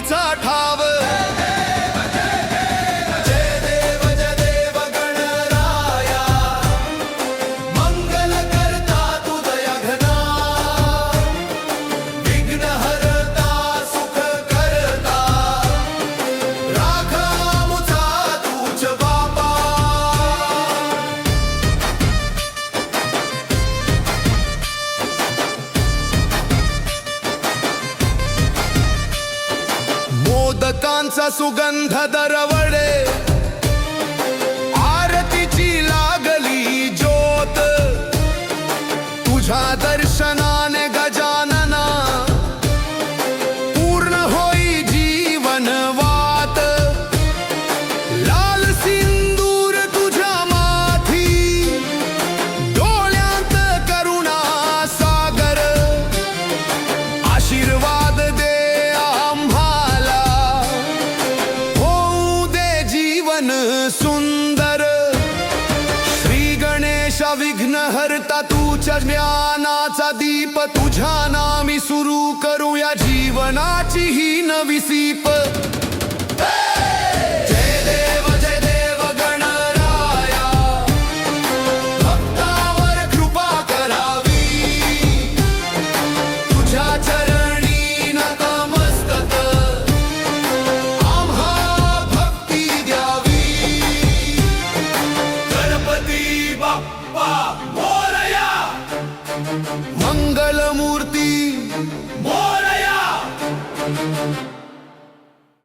भक्तीचा ठाव मोदकांचा सुगंध दरवळे आरतीची लागली ज्योत तुझ्या दर्शनाने गजानना पूर्ण होई जीवन वात लाल सिंदूर तुझ्या माथी डोळ्यात करुणा सागर आशीर्वाद दे सुंदर श्री गणेश विघ्नहर्ता तुझ्या ज्ञानाचा दीप तुझ्या नामी सुरू करूया जीवनाची ही नवी सीप जय देव गणराया भक्तावर कृपा करावी तुझ्या चरणी नतमस्तक मंगलमूर्ती